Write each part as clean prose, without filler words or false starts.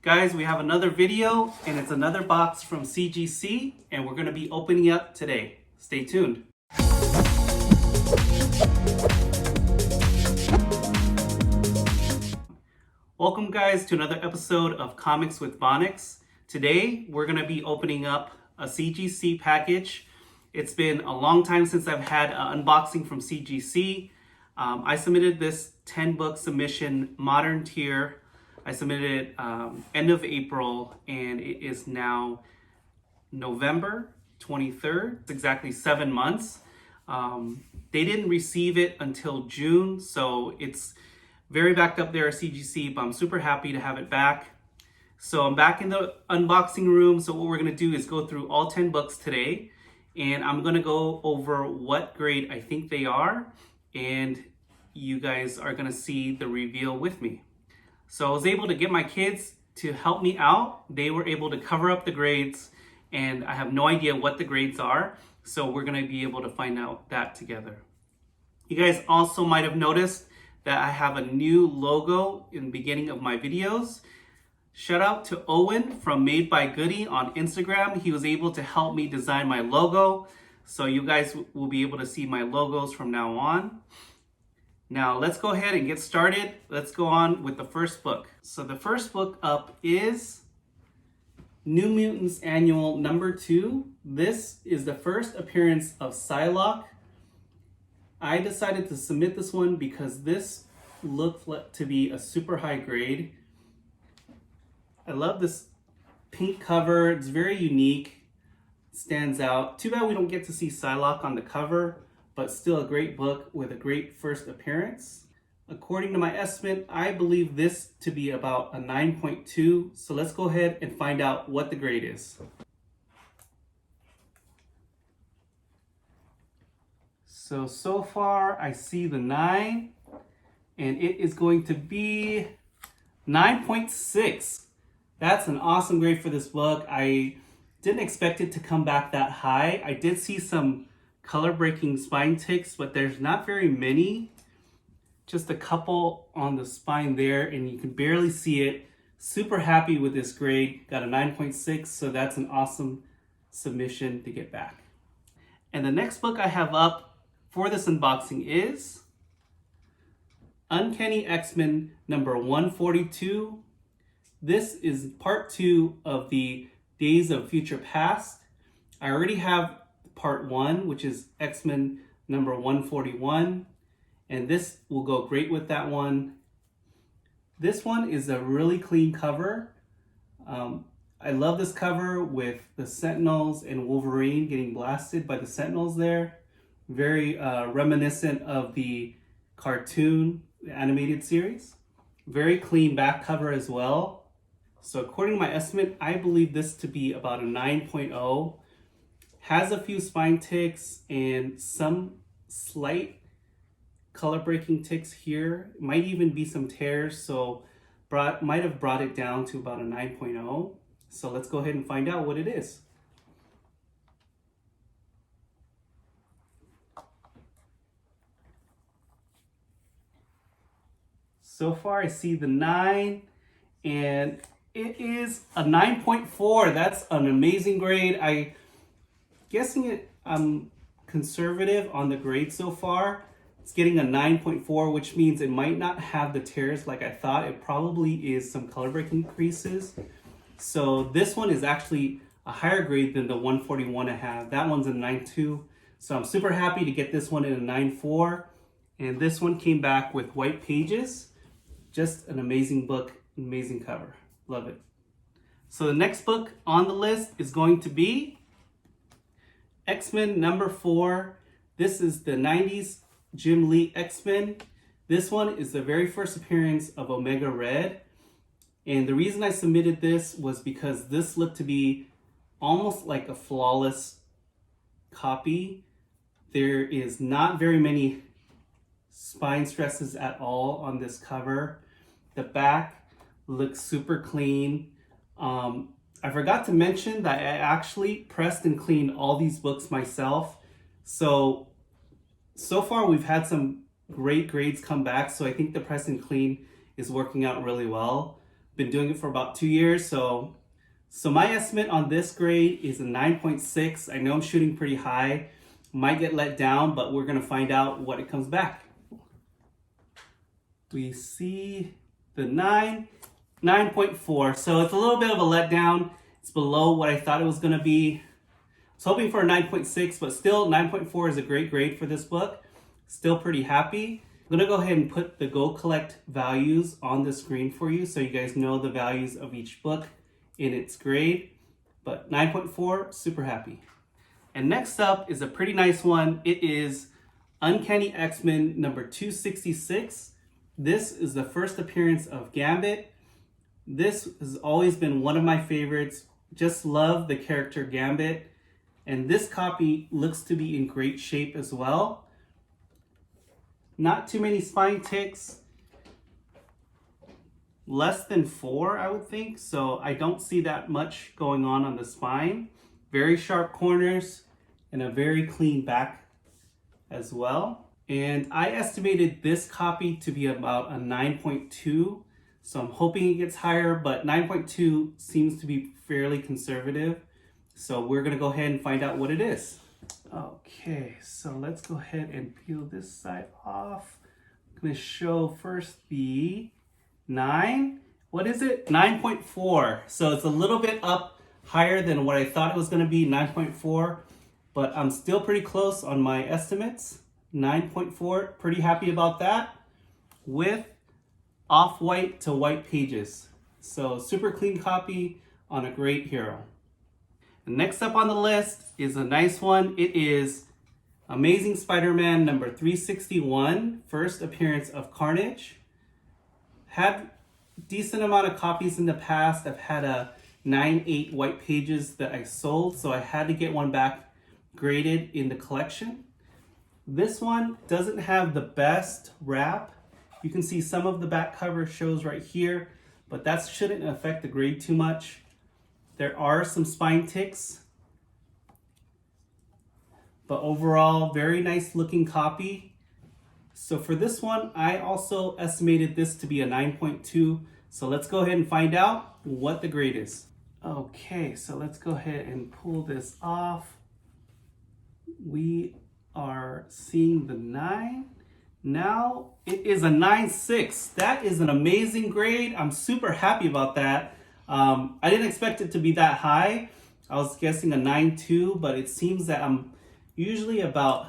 Guys, we have another video and it's another box from CGC and we're going to be opening up today. Stay tuned. Welcome guys to another episode of Comics with Vonix. Today we're going to be opening up a CGC package. It's been a long time since I've had an unboxing from CGC. I submitted this 10-book submission, Modern Tier. I submitted it end of April and it is now November 23rd. It's exactly 7 months. They didn't receive it until June, so it's very backed up there at CGC, but I'm super happy to have it back. So I'm back in the unboxing room. So what we're gonna do is go through all 10 books today, and I'm gonna go over what grade I think they are, and you guys are gonna see the reveal with me. So I was able to get my kids to help me out. They were able to cover up the grades, and I have no idea what the grades are. So we're gonna be able to find out that together. You guys also might have noticed that I have a new logo in the beginning of my videos. Shout out to Owen from Made by Goody on Instagram. He was able to help me design my logo. So you guys will be able to see my logos from now on. Now let's go ahead and get started. Let's go on with the first book. So the first book up is New Mutants Annual number 2. This is the first appearance of Psylocke. I decided to submit this one because this looked to be a super high grade. I love this pink cover. It's very unique. Stands out. Too bad we don't get to see Psylocke on the cover, but still a great book with a great first appearance. According to my estimate, I believe this to be about a 9.2. So let's go ahead and find out what the grade is. So far I see the 9, and it is going to be 9.6. That's an awesome grade for this book. I didn't expect it to come back that high. I did see some color breaking spine ticks, but there's not very many. Just a couple on the spine there, and you can barely see it. Super happy with this grade. Got a 9.6, so that's an awesome submission to get back. And the next book I have up for this unboxing is Uncanny XMen number 142. This is part 2 of the Days of Future Past. I already have part 1, which is X-Men number 141, and this will go great with that one. This one is a really clean cover. I love this cover with the Sentinels and Wolverine getting blasted by the Sentinels there. Very reminiscent of the cartoon, the animated series. Very clean back cover as well. So according to my estimate, I believe this to be about a 9.0. Has a few spine ticks and some slight color breaking ticks here. Might even be some tears, so might have brought it down to about a 9.0. So let's go ahead and find out what it is. So far I see the 9, and it is a 9.4. That's an amazing grade. I guessing I'm conservative on the grade so far. It's getting a 9.4, which means it might not have the tears like I thought. It probably is some color breaking creases. So this one is actually a higher grade than the 141 I have. That one's a 9.2. So I'm super happy to get this one in a 9.4. And this one came back with white pages. Just an amazing book, amazing cover. Love it. So the next book on the list is going to be X-Men number 4. This is the 90s Jim Lee X-Men. This one is the very first appearance of Omega Red. And the reason I submitted this was because this looked to be almost like a flawless copy. There is not very many spine stresses at all on this cover. The back looks super clean. I forgot to mention that I actually pressed and cleaned all these books myself. So far we've had some great grades come back. So I think the press and clean is working out really well. Been doing it for about 2 years. So my estimate on this grade is a 9.6. I know I'm shooting pretty high. Might get let down, but we're gonna find out what it comes back. We see the 9.4. So it's a little bit of a letdown. It's below what I thought it was gonna be. I was hoping for a 9.6, but still 9.4 is a great grade for this book. Still pretty happy. I'm gonna go ahead and put the Go Collect values on the screen for you so you guys know the values of each book in its grade. But 9.4, super happy. And next up is a pretty nice one. It is Uncanny XMen number 266. This is the first appearance of Gambit. This has always been one of my favorites. Just love the character Gambit. And this copy looks to be in great shape as well. Not too many spine ticks. Less than 4, I would think. So I don't see that much going on the spine. Very sharp corners and a very clean back as well. And I estimated this copy to be about a 9.2. So I'm hoping it gets higher, but 9.2 seems to be fairly conservative. So we're gonna go ahead and find out what it is. Okay, so let's go ahead and peel this side off. I'm gonna show first the 9. What is it? 9.4. So it's a little bit up higher than what I thought it was gonna be, 9.4. But I'm still pretty close on my estimates. 9.4, pretty happy about that. With off-white to white pages. So super clean copy on a great hero. Next up on the list is a nice one. It is Amazing Spider-Man number 361, first appearance of Carnage. Had decent amount of copies in the past. I've had a 9/8 white pages that I sold, so I had to get one back graded in the collection. This one doesn't have the best wrap. You can see some of the back cover shows right here, but that shouldn't affect the grade too much. There are some spine ticks, but overall, very nice looking copy. So for this one, I also estimated this to be a 9.2. So let's go ahead and find out what the grade is. Okay, so let's go ahead and pull this off. We are seeing the 9. Now it is a 9.6. That is an amazing grade. I'm super happy about that. I didn't expect it to be that high. I was guessing a 9.2, but it seems that I'm usually about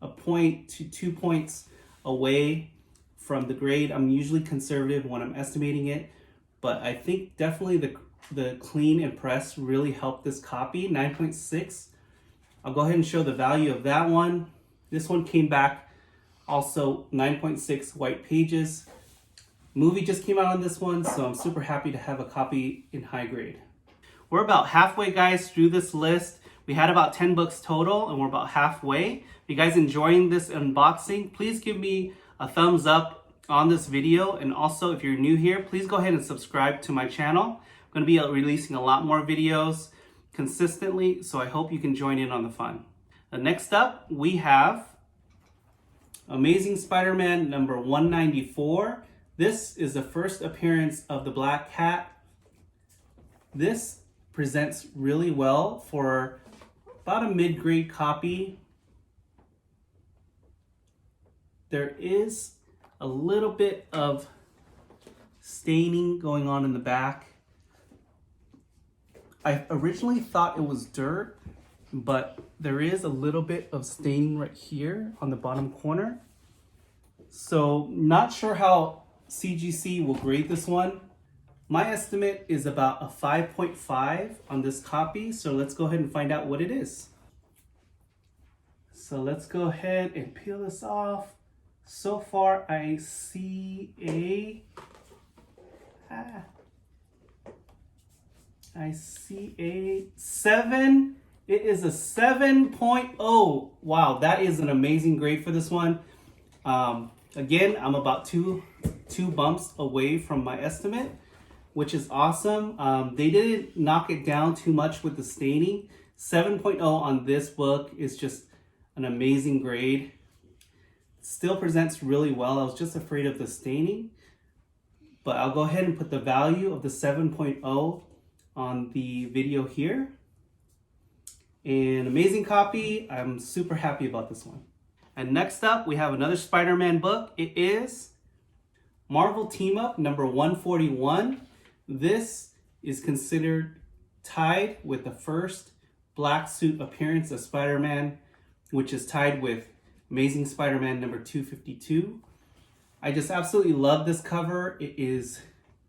a point to 2 points away from the grade. I'm usually conservative when I'm estimating it, but I think definitely the clean and press really helped this copy. 9.6. I'll go ahead and show the value of that one. This one came back also 9.6 white pages. Movie just came out on this one, so I'm super happy to have a copy in high grade. We're about halfway, guys, through this list. We had about 10 books total, and we're about halfway. If you guys enjoying this unboxing, please give me a thumbs up on this video. And also, if you're new here, please go ahead and subscribe to my channel. I'm going to be releasing a lot more videos consistently, so I hope you can join in on the fun. Next up, we have Amazing Spider-Man number 194. This is the first appearance of the Black Cat. This presents really well for about a mid-grade copy. There is a little bit of staining going on in the back. I originally thought it was dirt, but there is a little bit of staining right here on the bottom corner. So not sure how CGC will grade this one. My estimate is about a 5.5 on this copy. So let's go ahead and find out what it is. So let's go ahead and peel this off. So far I see a I see a 7. It is a 7.0. Wow, that is an amazing grade for this one. Again, I'm about two bumps away from my estimate, which is awesome. They didn't knock it down too much with the staining. 7.0 on this book is just an amazing grade. Still presents really well. I was just afraid of the staining, but I'll go ahead and put the value of the 7.0 on the video here. An amazing copy. I'm super happy about this one. And next up, we have another Spider-Man book. It is Marvel TeamUp number 141. This is considered tied with the first black suit appearance of Spider-Man, which is tied with Amazing Spider-Man number 252. I just absolutely love this cover. It is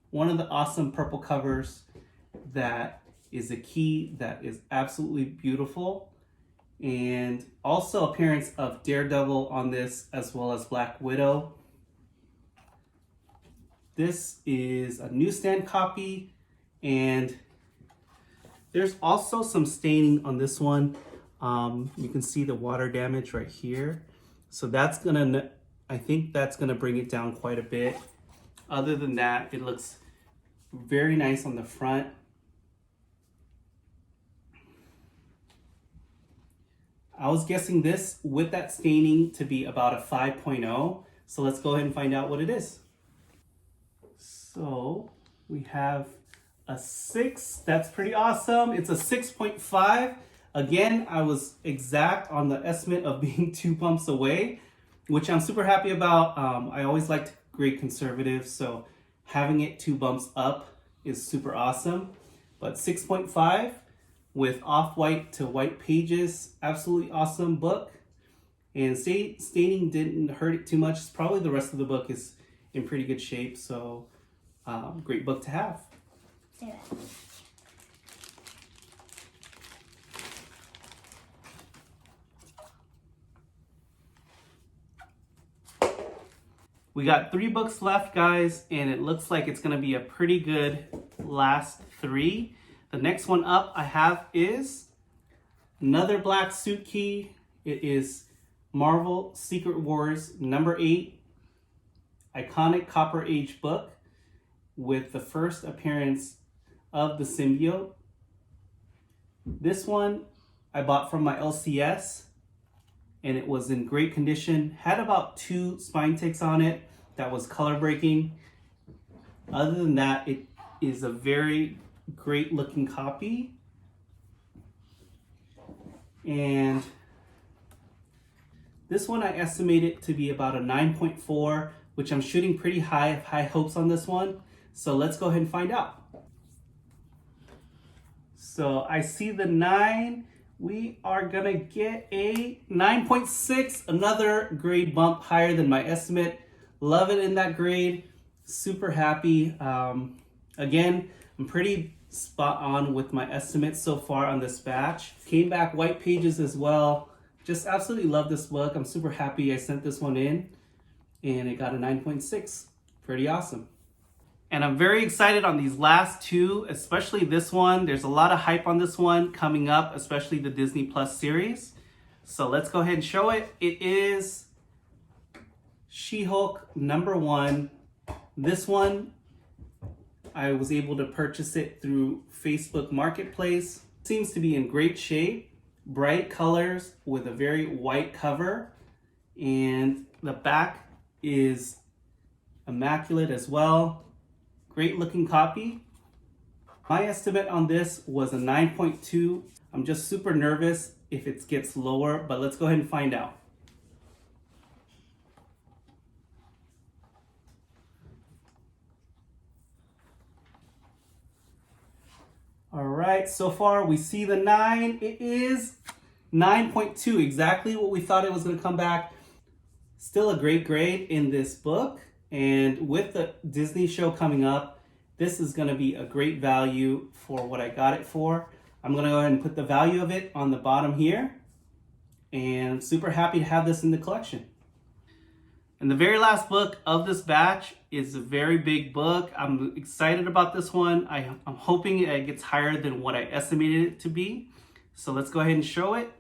one of the awesome purple covers that is a key that is absolutely beautiful. And also appearance of Daredevil on this, as well as Black Widow. This is a newsstand copy, and there's also some staining on this one. You can see the water damage right here. So that's gonna, I think that's gonna bring it down quite a bit. Other than that, it looks very nice on the front. I was guessing this with that staining to be about a 5.0. So let's go ahead and find out what it is. So we have a 6. That's pretty awesome. It's a 6.5. Again, I was exact on the estimate of being 2 bumps away, which I'm super happy about. I always like to grade conservative, so having it 2 bumps up is super awesome. But 6.5 with off-white to white pages, absolutely awesome book. And staining didn't hurt it too much. Probably the rest of the book is in pretty good shape, so great book to have. Say that. We got 3 books left, guys, and it looks like it's gonna be a pretty good last 3. The next one up I have is another black suit key. It is Marvel Secret Wars number 8, iconic Copper Age book with the first appearance of the symbiote. This one I bought from my LCS, and it was in great condition. Had about 2 spine ticks on it that was color breaking. Other than that, it is a very great looking copy. And this one I estimated to be about a 9.4, which I'm shooting pretty high hopes on this one. So let's go ahead and find out. So I see the 9. We are gonna get a 9.6, another grade bump higher than my estimate. Love it in that grade, super happy. Again, I'm pretty spot on with my estimates so far on this batch. Came back white pages as well. Just absolutely love this book. I'm super happy I sent this one in and it got a 9.6. Pretty awesome. And I'm very excited on these last 2, especially this one. There's a lot of hype on this one coming up, especially the Disney Plus series. So let's go ahead and show it. It is She-Hulk number 1. This one, I was able to purchase it through Facebook Marketplace. Seems to be in great shape, bright colors with a very white cover. And the back is immaculate as well. Great looking copy. My estimate on this was a 9.2. I'm just super nervous if it gets lower, but let's go ahead and find out. All right, so far we see the 9. It is 9.2, exactly what we thought it was gonna come back. Still a great grade in this book. And with the Disney show coming up, this is gonna be a great value for what I got it for. I'm gonna go ahead and put the value of it on the bottom here. And I'm super happy to have this in the collection. And the very last book of this batch is a very big book. I'm excited about this one. I'm hoping it gets higher than what I estimated it to be. So let's go ahead and show it.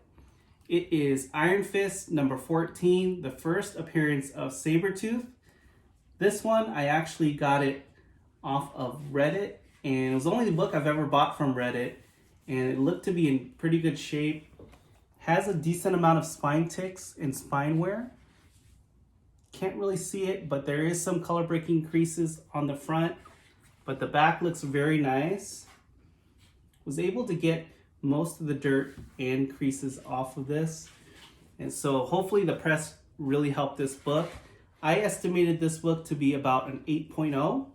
It is Iron Fist number 14, the first appearance of Sabretooth. This one, I actually got it off of Reddit, and it was only the book I've ever bought from Reddit, and it looked to be in pretty good shape. Has a decent amount of spine ticks and spine wear. Can't really see it, but there is some color breaking creases on the front, but the back looks very nice. Was able to get most of the dirt and creases off of this. And so hopefully the press really helped this book. I estimated this book to be about an 8.0.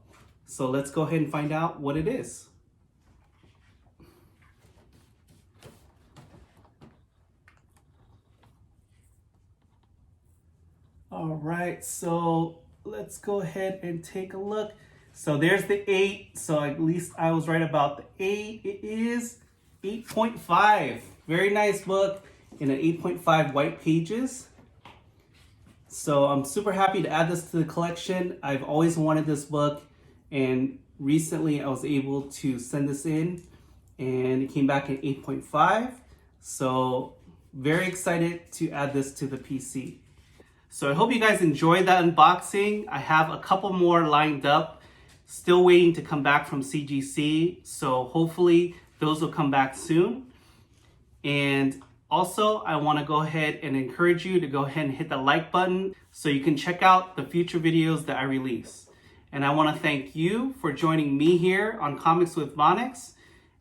So let's go ahead and find out what it is. All right, so let's go ahead and take a look. So there's the 8. So at least I was right about the 8. It is 8.5. Very nice book in an 8.5 white pages. So I'm super happy to add this to the collection. I've always wanted this book, and recently I was able to send this in and it came back at 8.5. So very excited to add this to the PC. So I hope you guys enjoyed that unboxing. I have a couple more lined up, still waiting to come back from CGC. So hopefully those will come back soon. And also, I want to go ahead and encourage you to go ahead and hit the like button so you can check out the future videos that I release. And I want to thank you for joining me here on Comics with Vonix.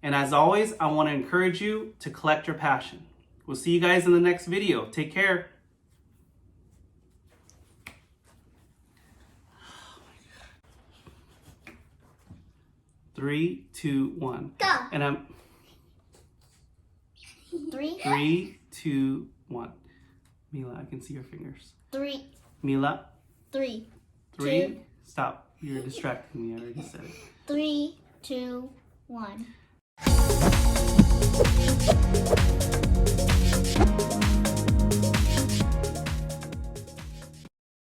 And as always, I want to encourage you to collect your passion. We'll see you guys in the next video. Take care. 3, 2, 1. Go. And I'm 3, 2, 1. Mila, I can see your fingers. 3. Mila. 3. 3. 2. Stop. You're distracting me. I already said it. 3, 2, 1.